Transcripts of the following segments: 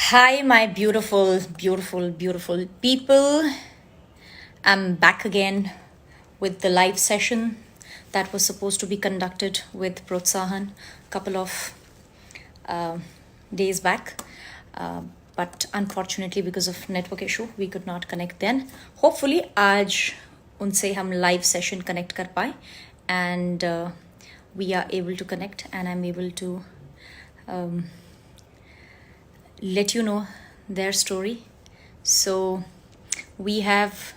Hi, my beautiful, beautiful, beautiful people. I'm back again with the live session that was supposed to be conducted with Protsahan a couple of uh, days back. But unfortunately, because of network issue, we could not connect then. Hopefully, आज उनसे हम live session connect कर पाए and we are able to connect and I'm able to let you know their story. So we have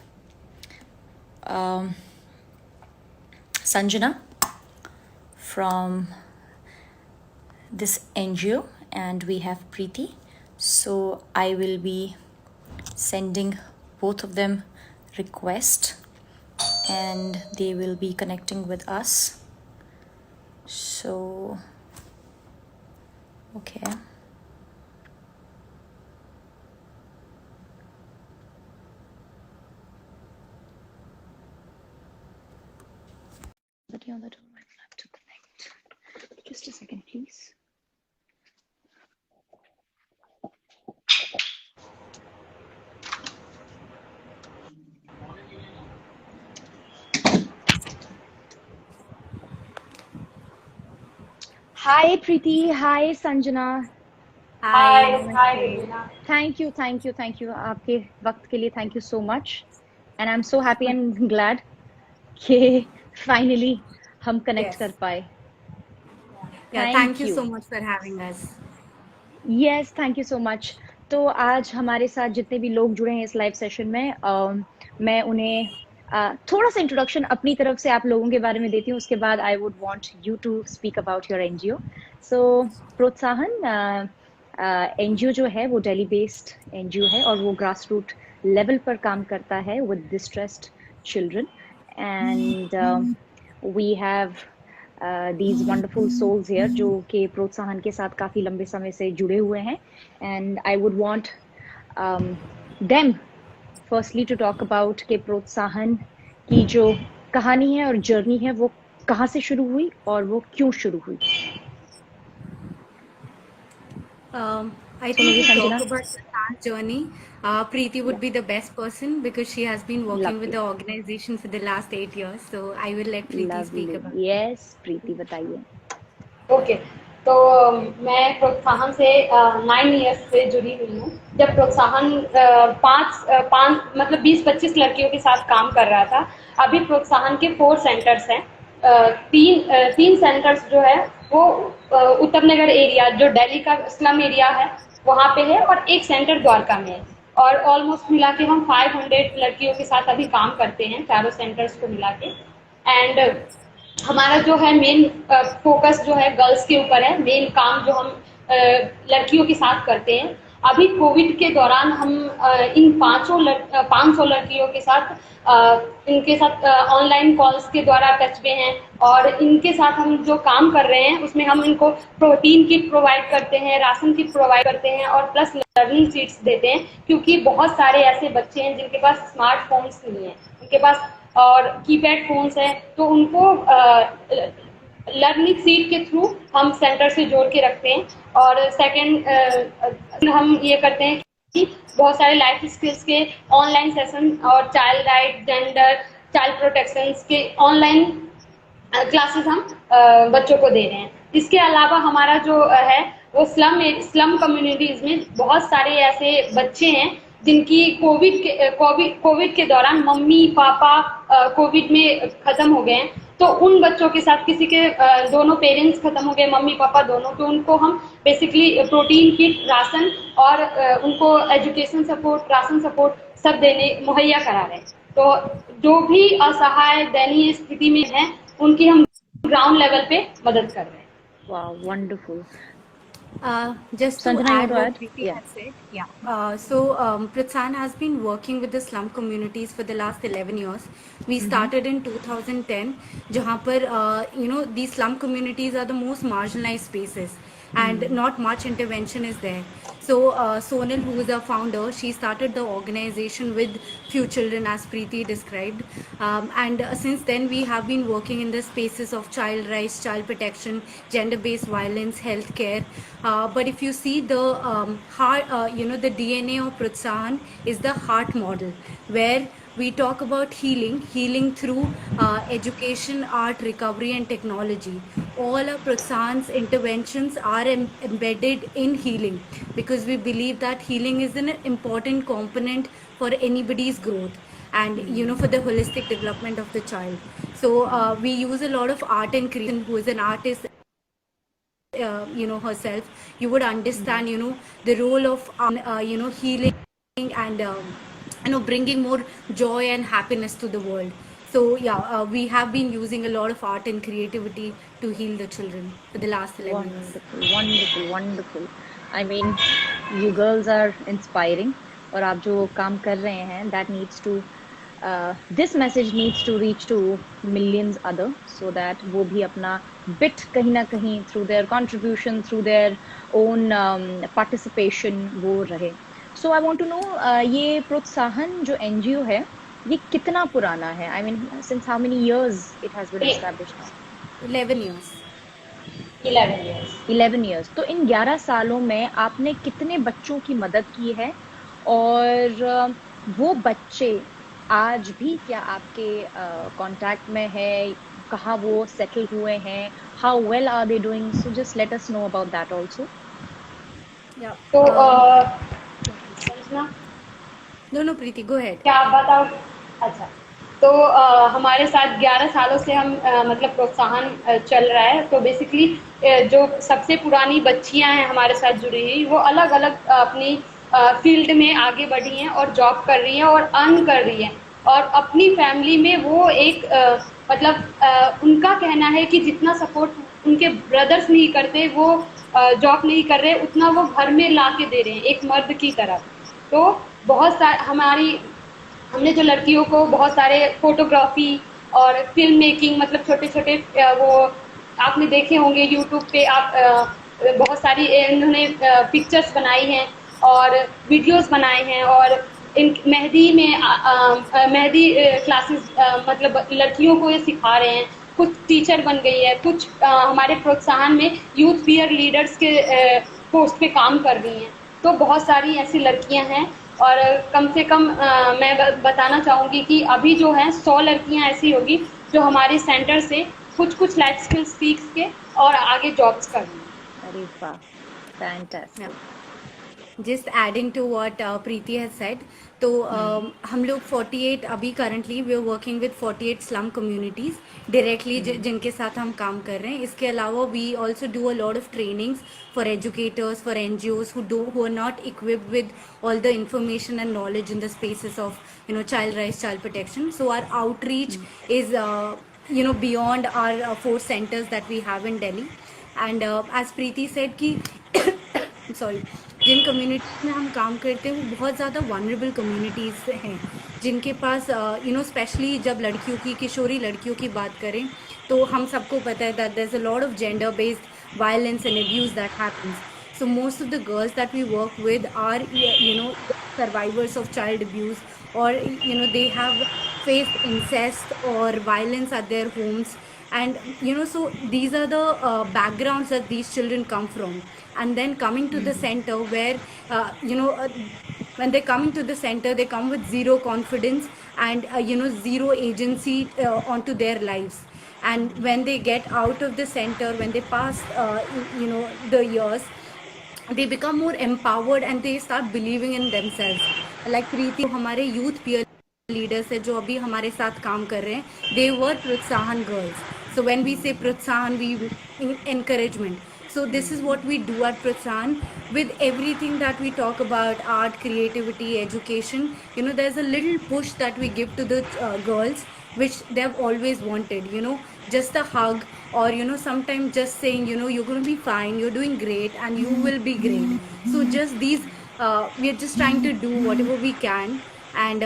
Sanjana from this NGO and we have Preeti. So I will be sending both of them request and they will be connecting with us. So okay. But yeah, that I have to connect. Just a second, please. Hi Preeti, hi Sanjana. हाय हाय नमस्ते। Rijna. Thank you आपके वक्त के लिए thank you so much and I'm so happy and glad कि finally हम connect yes कर पाए। या thank Thank you you. So much for having us. Yes, thank you so much. तो आज हमारे साथ जितने भी लोग जुड़े हैं इस लाइव सेशन में मैं उन्हें थोड़ा सा इंट्रोडक्शन अपनी तरफ से आप लोगों के बारे में देती हूँ उसके बाद I would want you to speak about your NGO. So Protsahan NGO जो है वो दिल्ली बेस्ड एनजीओ है और वो ग्रास रूट लेवल पर काम करता है with distressed children and we have these wonderful souls here जो कि प्रोत्साहन के साथ काफी लंबे समय से जुड़े हुए हैं and I would want them firstly to talk about कि प्रोत्साहन की जो कहानी है और जर्नी है वो कहाँ से शुरू हुई और वो क्यों शुरू हुई। I So think maybe to talk Sanjana, about Prasan's journey, Preeti yeah, would be the best person because she has been working with lovely, the organization for the last 8 years. So I will let Preeti speak lovely, about it. yes प्रीति बताइए। Okay. तो मैं प्रोत्साहन से 9 years से जुड़ी हुई हूँ। जब प्रोत्साहन पाँच मतलब 20-25 लड़कियों के साथ काम कर रहा था। अभी प्रोत्साहन के 4 सेंटर्स हैं। तीन सेंटर्स जो है वो उत्तम नगर एरिया जो दिल्ली का स्लम एरिया है वहाँ पे है और एक सेंटर द्वारका में है और ऑलमोस्ट मिला के हम 500 लड़कियों के साथ अभी काम करते हैं चारों सेंटर्स को मिला के। एंड हमारा जो है मेन फोकस जो है गर्ल्स के ऊपर है। मेन काम जो हम लड़कियों के साथ करते हैं। अभी कोविड के दौरान हम इन 500 लड़कियों के साथ इनके साथ ऑनलाइन कॉल्स के द्वारा टच में हैं और इनके साथ हम जो काम कर रहे हैं उसमें हम इनको प्रोटीन किट प्रोवाइड करते हैं, राशन किट प्रोवाइड करते हैं और प्लस लर्निंग सीट्स देते हैं क्योंकि बहुत सारे ऐसे बच्चे हैं जिनके पास स्मार्टफोन्स नहीं है, उनके पास और कीपैड फोन्स हैं, तो उनको लर्निंग सीट के थ्रू हम सेंटर से जोड़ के रखते हैं। और सेकेंड हम ये करते हैं कि बहुत सारे लाइफ स्किल्स के ऑनलाइन सेशन और child right, gender, child protection के ऑनलाइन क्लासेस हम बच्चों को दे रहे हैं। इसके अलावा हमारा जो है वो स्लम कम्युनिटीज में बहुत सारे ऐसे बच्चे हैं जिनकी कोविड के दौरान मम्मी पापा कोविड में खत्म हो गए हैं। तो उन बच्चों के साथ किसी के दोनों पेरेंट्स खत्म हो गए, मम्मी पापा दोनों, तो उनको हम बेसिकली प्रोटीन किट, राशन और उनको एजुकेशन सपोर्ट, राशन सपोर्ट सब देने मुहैया करा रहे हैं। तो जो भी असहाय दयनीय स्थिति में है उनकी हम ग्राउंड लेवल पे मदद कर रहे हैं। Wow, wonderful. Just to Sanjana, you want add to what add? Preeti Yeah. has said, yeah. Pratsan has been working with the slum communities for the last 11 years. We started in 2010, जहाँ पर these slum communities are the most marginalized spaces. and not much intervention is there. So Sonal, who is our founder, she started the organization with few children, as Preeti described, and since then we have been working in the spaces of child rights, child protection, gender-based violence, healthcare. But if you see the heart, the DNA of Protsahan is the heart model, where we talk about healing through education, art, recovery, and technology. All our Protsahan's interventions are embedded in healing, because we believe that healing is an important component for anybody's growth, and for the holistic development of the child. So we use a lot of art and creation. Who is an artist, herself, you would understand the role of healing and bringing more joy and happiness to the world. So yeah, we have been using a lot of art and creativity to heal the children for the last 11 years. Wonderful. I mean, you girls are inspiring. और आप जो काम कर रहे हैं, that needs to this message needs to reach to millions other, so that वो भी अपना bit कहीं ना कहीं through their contribution, through their own participation वो रहे. So I want to know, ये प्रोत्साहन जो NGO है, ये कितना पुराना है? I mean, since how many years it has been established now? 11 years. 11 years. तो इन 11 सालों में आपने कितने बच्चों की मदद की है, और वो बच्चे आज भी क्या आपके कांटेक्ट में है? कहाँ वो सेटल हुए हैं? How well are they doing? So just let us know about that also. Yeah. तो No, Preeti, go ahead. क्या आप बताओ? अच्छा, तो हमारे साथ 11 सालों से हम मतलब प्रोत्साहन चल रहा है. तो बेसिकली जो सबसे पुरानी बच्चियां हैं हमारे साथ जुड़ी हुई, वो अलग अलग अपनी फील्ड में आगे बढ़ी हैं और जॉब कर रही हैं और अर्न कर रही हैं, और अपनी फैमिली में वो एक मतलब उनका कहना है कि जितना सपोर्ट उनके ब्रदर्स नहीं करते, वो जॉब नहीं कर रहे, उतना वो घर में ला के दे रहे हैं एक मर्द की तरह. तो बहुत सारे हमने जो लड़कियों को बहुत सारे फोटोग्राफी और फिल्म मेकिंग, मतलब छोटे छोटे वो आपने देखे होंगे यूट्यूब पे, आप बहुत सारी इन्होंने पिक्चर्स बनाई हैं और वीडियोस बनाए हैं, और इन मेहंदी में मेहंदी क्लासेस मतलब लड़कियों को ये सिखा रहे हैं. कुछ टीचर बन गई है, कुछ हमारे प्रोत्साहन में यूथ पीयर लीडर्स के पोस्ट पे काम कर रही हैं. तो बहुत सारी ऐसी लड़कियां हैं, और कम से कम मैं बताना चाहूँगी कि अभी जो है 100 लड़कियां ऐसी होगी जो हमारे सेंटर से कुछ लाइफ स्किल्स सीख के और आगे जॉब्स कर रही हैं. अरे वाह, fantastic. Just adding to what Preeti has said, तो हम लोग 48 अभी currently we are working with 48 slum communities directly जिनके साथ हम काम कर रहे हैं. इसके अलावा we also do a lot of trainings for educators, for NGOs who are not equipped with all the information and knowledge in the spaces of child rights, child protection. So our outreach is beyond our 4 centers that we have in Delhi. And as Preeti said कि sorry, जिन communities में हम काम करते हैं वो बहुत ज़्यादा vulnerable communities हैं, जिनके पास स्पेशली जब लड़कियों की, किशोरी लड़कियों की बात करें, तो हम सबको पता है that there is a lot of gender based violence and abuse that happens. So most of the girls that we work with are survivors of child abuse, or they have faced incest or violence at their homes, and so these are the backgrounds that these children come from. And then coming to the center where when they come into the center, they come with zero confidence and zero agency onto their lives. And when they get out of the center, when they pass the years, they become more empowered and they start believing in themselves. Like Preeti, हमारे youth peer leaders है जो अभी हमारे साथ काम कर रहे हैं, they were प्रोत्साहन girls. So when we say प्रोत्साहन, we encouragement. So this is what we do at Protsahan with everything that we talk about: art, creativity, education. There's a little push that we give to the girls, which they've always wanted. Just a hug, or sometimes just saying, you're going to be fine, you're doing great, and you will be great. So just these, we are just trying to do whatever we can and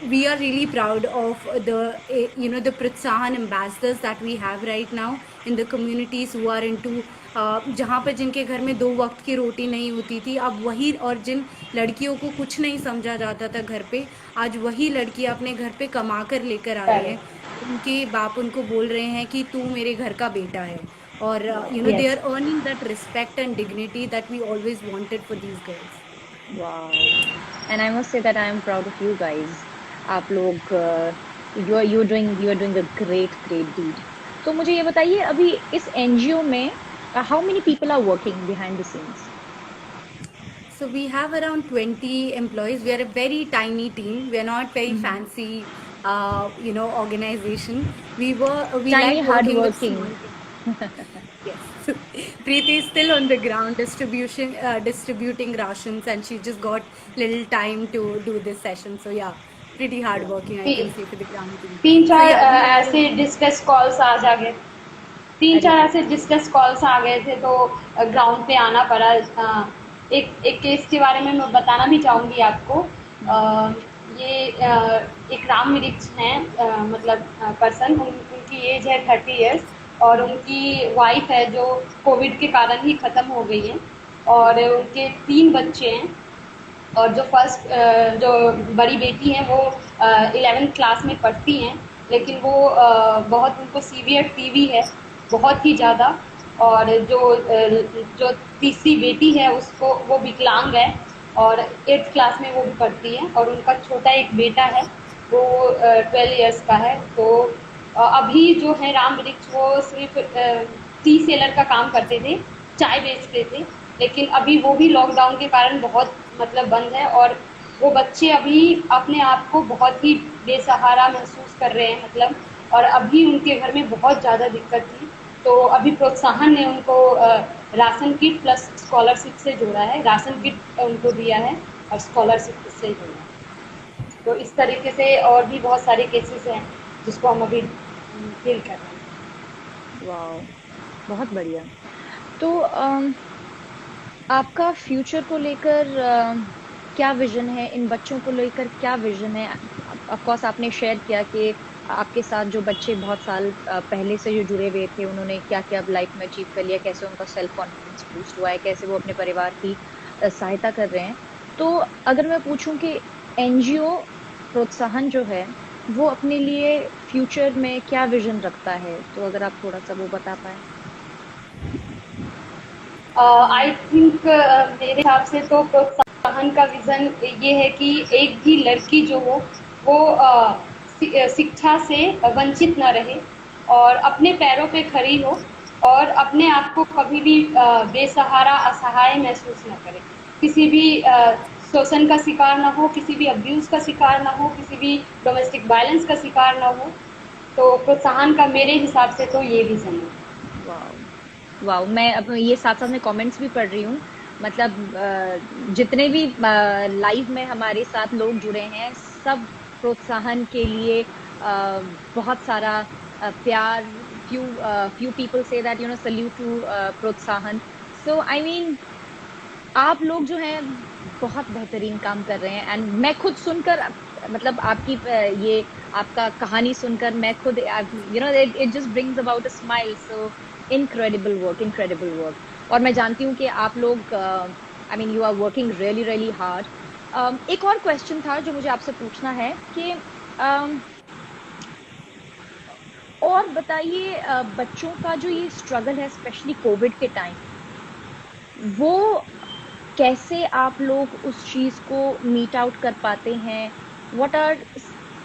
we are really proud of the Protsahan ambassadors that we have right now in the communities who are into जहाँ पर जिनके घर में 2 वक्त की रोटी नहीं होती थी, अब वही, और जिन लड़कियों को कुछ नहीं समझा जाता था घर पे, आज वही लड़कियां अपने घर पे कमा कर लेकर आ रही हैं. उनके बाप उनको बोल रहे हैं कि तू मेरे घर का बेटा है, और they Yes. Are earning that respect and dignity that we always wanted for these girls. Wow. And I must say that I am proud of you guys. आप लोग you're doing a great deed. तो मुझे ये बताइए, अभी इस NGO में how many people are working behind the scenes? So we have around 20 employees. We are a very tiny team. We are not very fancy, organization. We Tiny, like hard working with working. small teams. Yes. Preeti is still on the ground distributing rations, and she just got little time to do this session. So yeah, pretty hard working, I can say, for the ground team. 3-4 So yeah, ऐसे discuss calls आ जा गए, 3-4 ऐसे discuss calls आ गए थे, तो ground पे आना पड़ा. एक केस के बारे में मैं बताना भी चाहूँगी आपको. ये एक राम मिरिच हैं, मतलब पर्सन, उनकी एज है 30 इयर्स, और उनकी वाइफ है जो कोविड के कारण ही ख़त्म हो गई है, और उनके 3 बच्चे हैं. और जो बड़ी बेटी हैं वो 11th क्लास में पढ़ती हैं, लेकिन वो बहुत, उनको सीवियर टीबी है, बहुत ही ज़्यादा. और जो तीसरी बेटी है उसको, वो विकलांग है, और 8th क्लास में वो भी पढ़ती है. और उनका छोटा एक बेटा है, वो 12 इयर्स का है. तो अभी जो है राम वृक्ष, वो सिर्फ टी सेलर का काम करते थे, चाय बेचते थे, लेकिन अभी वो भी लॉकडाउन के कारण बहुत मतलब बंद है. और वो बच्चे अभी अपने आप को बहुत ही बेसहारा महसूस कर रहे हैं, मतलब. और अभी उनके घर में बहुत ज़्यादा दिक्कत थी, तो अभी प्रोत्साहन ने उनको राशन किट प्लस स्कॉलरशिप से जोड़ा है. राशन किट उनको दिया है और स्कॉलरशिप से जोड़ा है. तो इस तरीके से और भी बहुत सारे केसेस हैं जिसको हम अभी डील कर रहे हैं. वाओ, बहुत बढ़िया. तो आपका फ्यूचर को लेकर क्या विजन है, इन बच्चों को लेकर क्या विजन है? ऑफ कोर्स आपने शेयर किया कि आपके साथ जो बच्चे बहुत साल पहले से जो जुड़े हुए थे, उन्होंने क्या क्या अब लाइफ में अचीव कर लिया, कैसे उनका सेल्फ कॉन्फिडेंस बूस्ट हुआ है, कैसे वो अपने परिवार की सहायता कर रहे हैं. तो अगर मैं पूछूं कि एनजीओ प्रोत्साहन जो है वो अपने लिए फ्यूचर में क्या विजन रखता है, तो अगर आप थोड़ा सा वो बता पाए. आई थिंक मेरे हिसाब से तो प्रोत्साहन का विजन ये है कि एक भी लड़की जो हो वो शिक्षा से वंचित न रहे, और अपने पैरों पे खड़ी हो, और अपने आप को कभी भी बेसहारा, असहाय महसूस न करे, किसी भी शोषण का शिकार ना हो, किसी भी अब्यूज़ का शिकार ना हो, किसी भी डोमेस्टिक वायलेंस का शिकार ना हो. तो प्रोत्साहन का मेरे हिसाब से तो ये विजन है. वाओ वाओ, मैं अब ये साथ साथ में कमेंट्स भी पढ़ रही हूँ. मतलब जितने भी लाइव में हमारे साथ लोग जुड़े हैं, सब प्रोत्साहन के लिए बहुत सारा प्यार. few people say that salute to प्रोत्साहन. So I mean, आप लोग जो हैं बहुत बेहतरीन काम कर रहे हैं. एंड मैं खुद सुनकर, मतलब आपकी ये आपका कहानी सुनकर मैं खुद it just brings about a smile. So incredible work. और मैं जानती हूँ कि आप लोग I mean you are working really hard. एक और क्वेश्चन था जो मुझे आपसे पूछना है कि और बताइए, बच्चों का जो ये स्ट्रगल है स्पेशली कोविड के टाइम, वो कैसे आप लोग उस चीज़ को मीट आउट कर पाते हैं? What are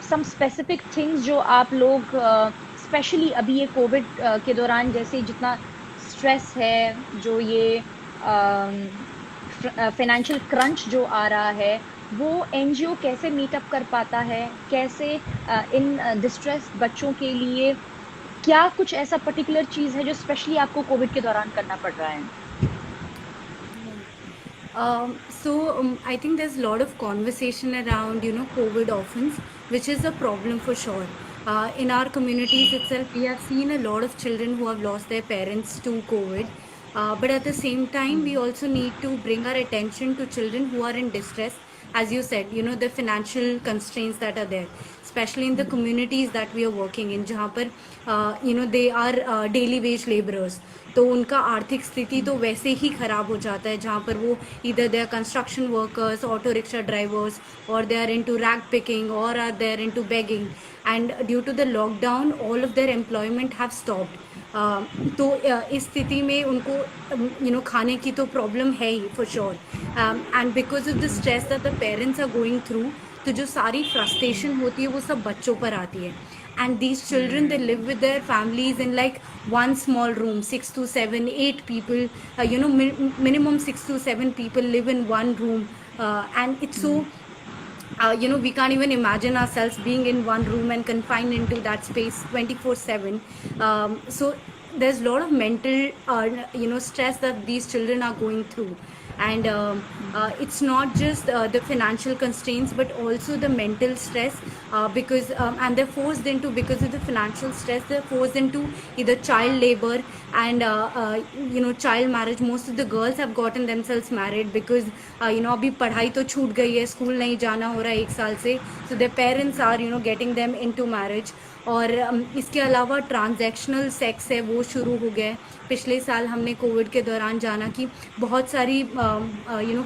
some specific things जो आप लोग स्पेशली अभी ये कोविड के दौरान, जैसे जितना स्ट्रेस है, जो ये फाइनेंशियल क्रंच जो आ रहा है, वो एनजीओ कैसे मीटअप कर पाता है? कैसे इन डिस्ट्रेस बच्चों के लिए क्या कुछ ऐसा पर्टिकुलर चीज़ है जो स्पेशली आपको कोविड के दौरान करना पड़ रहा है? I think there's a lot of conversation around COVID orphans, which is a problem for sure. In our communities itself, we have seen a lot of children who have lost their parents to COVID. But at the same time, we also need to bring our attention to children who are in distress, as you said, the financial constraints that are there, especially in the communities that we are working in, जहाँ पर they are daily wage laborers. तो उनका आर्थिक स्थिति तो वैसे ही खराब हो जाता है, जहाँ पर वो either they are construction workers, auto rickshaw drivers, or they are into rag picking, or are they are into begging, and due to the lockdown all of their employment have stopped. तो इस स्थिति में उनको खाने की तो problem है ही for sure, and because of the stress that the parents are going through, तो जो सारी फ्रस्ट्रेशन होती है वो सब बच्चों पर आती है. And these children, they live with their families in like one small room, 6 to 7, 8 people, minimum 6 to 7 people live in one room, and it's so we can't even imagine ourselves being in one room and confined into that space 24/7. So there's a lot of mental stress that these children are going through, and it's not just the financial constraints but also the mental stress, because and they're forced into, because of the financial stress, they're forced into either child labor and child marriage. Most of the girls have gotten themselves married because अभी पढ़ाई तो छूट गई है, school नहीं जाना हो रहा है 1 साल से, so their parents are getting them into marriage. और इसके अलावा ट्रांजैक्शनल सेक्स है वो शुरू हो गया है. पिछले साल हमने कोविड के दौरान जाना कि बहुत सारी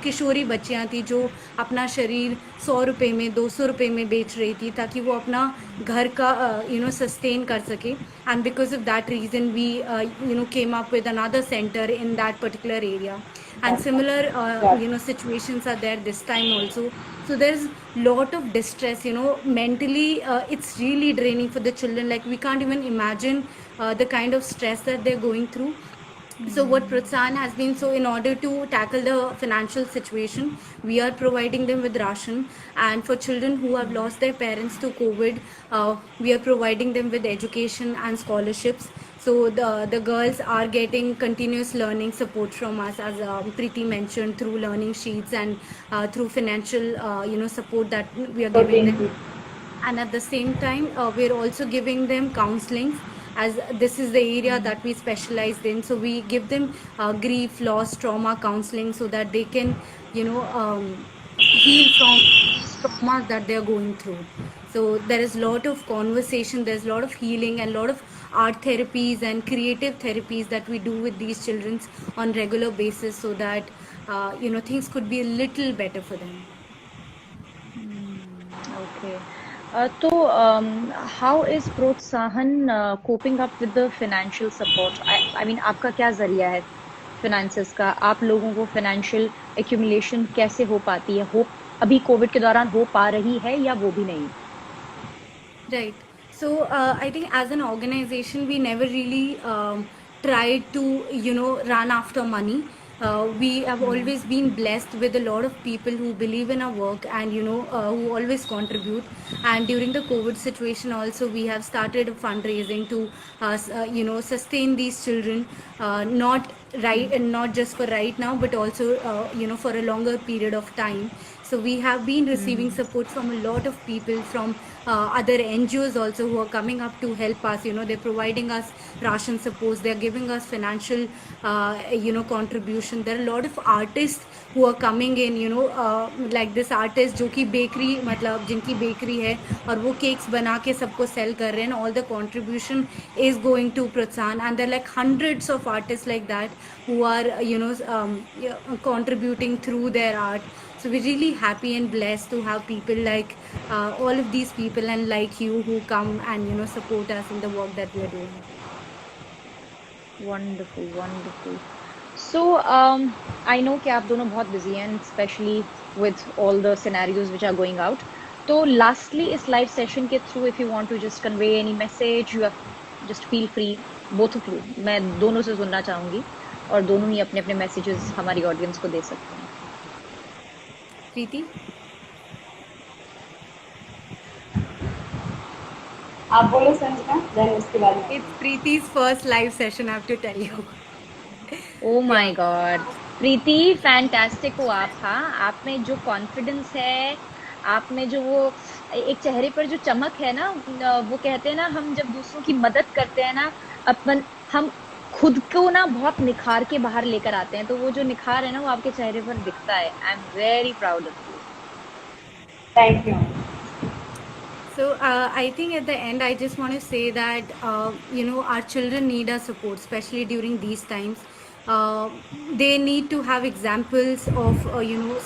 किशोरी बच्चियां थी जो अपना शरीर 100 रुपये में, 200 रुपये में बेच रही थी ताकि वो अपना घर का सस्टेन कर सके. And because of that reason we came up with another centre in that particular area, and similar situations are there this time also. So there's lot of distress, mentally. It's really draining for the children, like we can't even imagine the kind of stress that they're going through. So what Protsahan has been, so in order to tackle the financial situation, we are providing them with ration, and for children who have lost their parents to COVID, we are providing them with education and scholarships. So the girls are getting continuous learning support from us, as Preeti mentioned, through learning sheets and through financial support that we are giving them. And at the same time, we're also giving them counseling, as this is the area that we specialized in. So we give them grief, loss, trauma counseling, so that they can heal from traumas that they're going through. So there is a lot of conversation, there's a lot of healing, and a lot of art therapies and creative therapies that we do with these children on regular basis, so that things could be a little better for them. Okay. तो how is Protsahan coping up with the financial support? I mean, आपका क्या जरिया है finances का? आप लोगों को financial accumulation कैसे हो पाती है? हो अभी कोविड के दौरान हो पा रही है या वो भी नहीं? Right. So I think as an organization we never really tried to run after money. We have always been blessed with a lot of people who believe in our work and who always contribute. And during the COVID situation also, we have started fundraising to sustain these children, not just for right now, but also for a longer period of time. So we have been receiving support from a lot of people, from other NGOs also, who are coming up to help us. They're providing us ration support, they're giving us financial contribution. There are a lot of artists who are coming in, like this artist जो कि bakery, मतलब जिनकी bakery है और वो cakes बना के सबको सेल कर रहे हैं. All the contribution is going to Protsahan, and there are like hundreds of artists like that who are contributing through their art. So we're really happy and blessed to have people like all of these people and like you who come and support us in the work that we are doing. Wonderful, wonderful. So I know कि आप दोनों बहुत busy हैं, especially with all the scenarios which are going out. तो lastly इस live session के through, if you want to just convey any message, you have just feel free, both of you. मैं दोनों से सुनना चाहूँगी और दोनों ही अपने अपने messages हमारी audience को दे सकते हैं. प्रीति, आप बोलो संजना, देन उसके बाद. It's Preeti's first live session, I have to tell you. Oh my God, Preeti fantastic हो आप. हाँ, आप में जो कॉन्फिडेंस है, आप में जो वो एक चेहरे पर जो चमक है ना, वो कहते हैं ना, हम जब दूसरों की मदद करते हैं ना, हम खुद को ना बहुत निखार के बाहर लेकर आते हैं. तो वो जो निखार है ना, वो आपके चेहरे पर दिखता है. I am very proud of you. Thank you. So I think at the end, I just want to say that our children need our support, especially during these times. Uh, they need to have examples of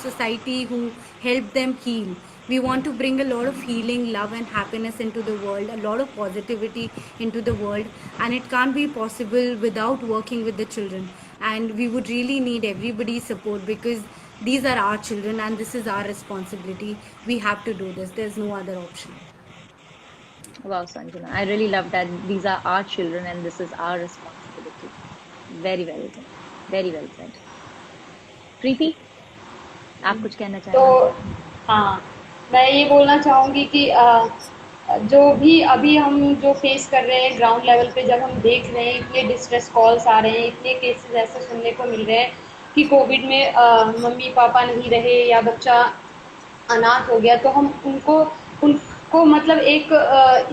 society who help them heal. We want to bring a lot of healing, love, and happiness into the world, a lot of positivity into the world, and it can't be possible without working with the children. And we would really need everybody's support because these are our children and this is our responsibility. We have to do this. There's no other option. Wow, Sanjana, I really love that these are our children and this is our responsibility. Very well said. Very well said. प्रीति, आप कुछ कहना तो चाहेंगे? हाँ, मैं ये बोलना चाहूँगी कि जो भी अभी हम जो फेस कर रहे हैं ग्राउंड लेवल पे, जब हम देख रहे हैं इतने डिस्ट्रेस कॉल्स आ रहे हैं, इतने केसेस ऐसे सुनने को मिल रहे हैं कि कोविड में मम्मी पापा नहीं रहे या बच्चा अनाथ हो गया, तो हम उनको मतलब एक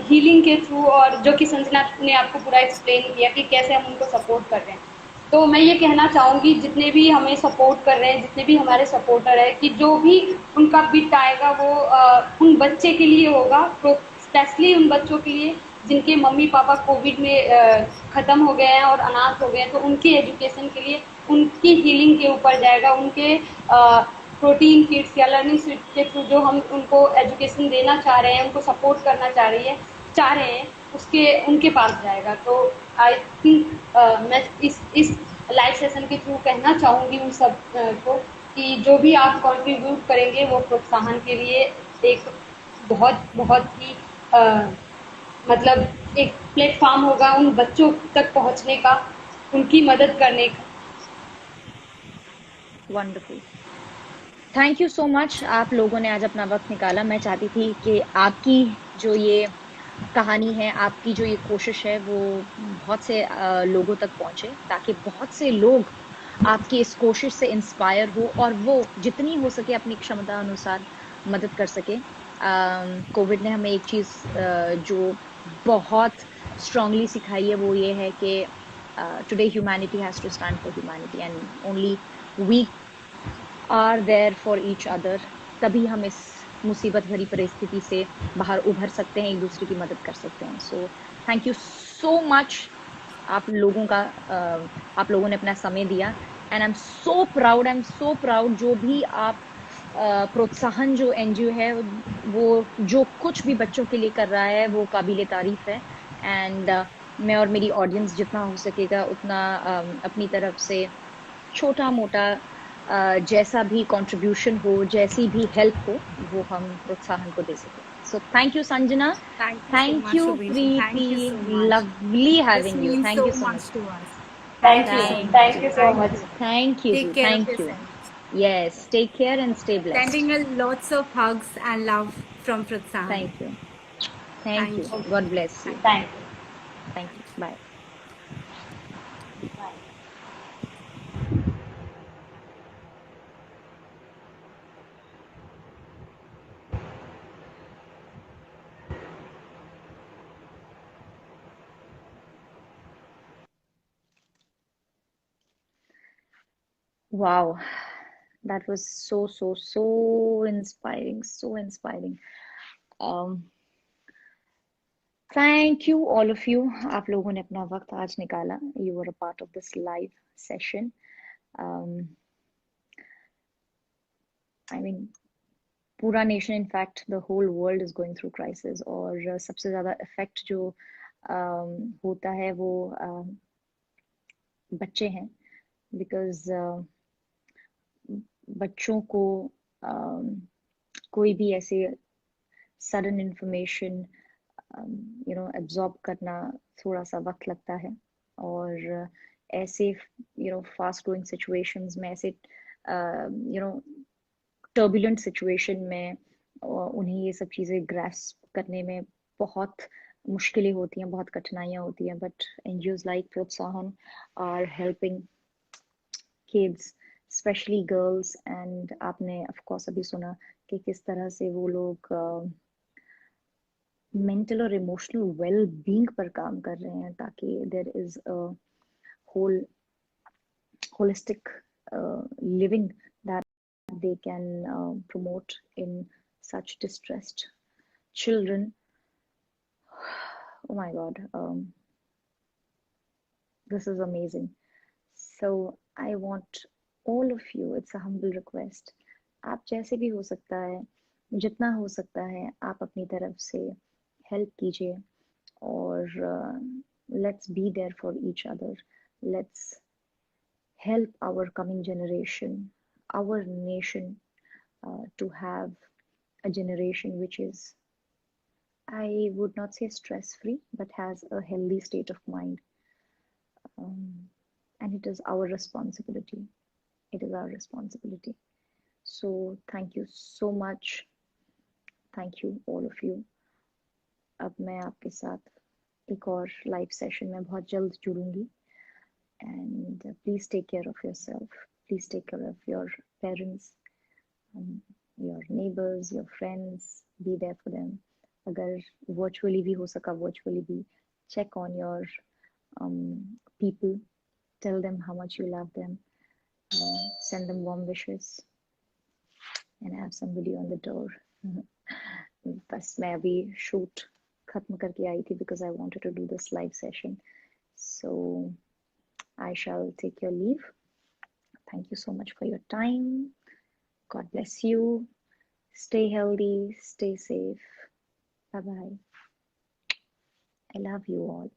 हीलिंग के थ्रू, और जो कि संजना ने आपको पूरा एक्सप्लेन किया कि कैसे हम उनको सपोर्ट कर रहे हैं। तो मैं ये कहना चाहूँगी जितने भी हमें सपोर्ट कर रहे हैं, जितने भी हमारे सपोर्टर हैं, कि जो भी उनका बिट आएगा वो उन बच्चे के लिए होगा, तो स्पेशली उन बच्चों के लिए जिनके मम्मी पापा कोविड में ख़त्म हो गए हैं और अनाथ हो गए हैं, तो उनके एजुकेशन के लिए, उनकी हीलिंग के ऊपर जाएगा, उनके प्रोटीन किट्स या लर्निंग स्विच के थ्रू जो हम उनको एजुकेशन देना चाह रहे हैं, उनको सपोर्ट करना चाह रहे हैं, उसके उनके पास जाएगा। तो आई थिंक मैं इस लाइव सेशन के थ्रू कहना चाहूँगी उन सब को कि जो भी आप कंट्रीब्यूट करेंगे वो प्रोत्साहन के लिए एक बहुत बहुत ही मतलब एक प्लेटफॉर्म होगा उन बच्चों तक पहुँचने का, उनकी मदद करने का। Wonderful, thank you so much. आप लोगों ने आज अपना वक्त निकाला। मैं चाहती थी कि आपकी जो ये कहानी है, आपकी जो ये कोशिश है, वो बहुत से लोगों तक पहुंचे, ताकि बहुत से लोग आपकी इस कोशिश से इंस्पायर हो और वो जितनी हो सके अपनी क्षमता अनुसार मदद कर सके। कोविड ने हमें एक चीज़ जो बहुत स्ट्रांगली सिखाई है वो ये है कि today humanity has to stand for humanity and only we are there for each other. तभी हम इस मुसीबत भरी परिस्थिति से बाहर उभर सकते हैं, एक दूसरे की मदद कर सकते हैं। So thank you so much आप लोगों ने अपना समय दिया and I am so proud जो भी आप प्रोत्साहन जो एनजीओ है वो जो कुछ भी बच्चों के लिए कर रहा है वो काबिले तारीफ है। एंड मैं और मेरी ऑडियंस जितना हो सकेगा उतना अपनी तरफ से छोटा मोटा जैसा भी कंट्रीब्यूशन हो, जैसी भी हेल्प हो, वो हम प्रोत्साहन को दे सकें। So thank you, Sanjana. Thank you so much, Shubhendu. Preeti. Thank you so much. Lovely having This you. means Thank so you so much much. to us. Thank you so much. Thank you so much. Thank you. Take care of Thank you. yourself. Yes, take care and stay blessed. Sending a lots of hugs and love from Pratsan. Thank you. Thank you. you. God bless you. Thank you. Thank you. Bye. Bye. Wow. That was so inspiring. So inspiring. Um, Thank you all of you. आप लोगों ने अपना वक्त आज निकाला. You were a part of this live session. I mean, पूरा nation, in fact, the whole world is going through crisis. और सबसे ज़्यादा effect जो होता है वो बच्चे हैं, because बच्चों को कोई भी ऐसे sudden information एब्जॉर्ब करना थोड़ा सा वक्त लगता है। और ऐसे फास्ट ग्रोइंग सिचुएशंस में, ऐसे टर्बुलेंट सिचुएशन में उन्हें ये सब चीज़ें ग्रास्प करने में बहुत मुश्किलें होती हैं, बहुत कठिनाइयाँ होती हैं। But NGOs like Protsahan are helping kids, specially girls. And आपने ऑफ कोर्स अभी सुना कि किस तरह से वो लोग मेंटल और इमोशनल वेल बीइंग पर काम कर रहे हैं, ताकि there is a holistic living that they can promote in such distressed children. Oh my God, this is amazing. So I want all of you, it's a humble request, आप जैसे भी हो सकता है, जितना हो सकता है, आप अपनी तरफ से हेल्प कीजिए और let's be there for each other. Let's help our coming generation, our nation, to have a generation which is, I would not say stress free, but has a healthy state of mind. Um, and it is our responsibility. It is our responsibility. So thank you so much. Thank you all of you. अब मैं आपके साथ एक और live session में बहुत जल्द जुड़ूंगी. And please take care of yourself. Please take care of your parents, your neighbors, your friends. Be there for them. अगर virtually भी हो सका, virtually भी check on your people. Tell them how much you love them. Send them warm wishes and have somebody on the door. बस मैं अभी shoot खत्म करके आई थी because I wanted to do this live session. So I shall take your leave. Thank you so much for your time. God bless you. Stay healthy, stay safe. Bye bye. I love you all.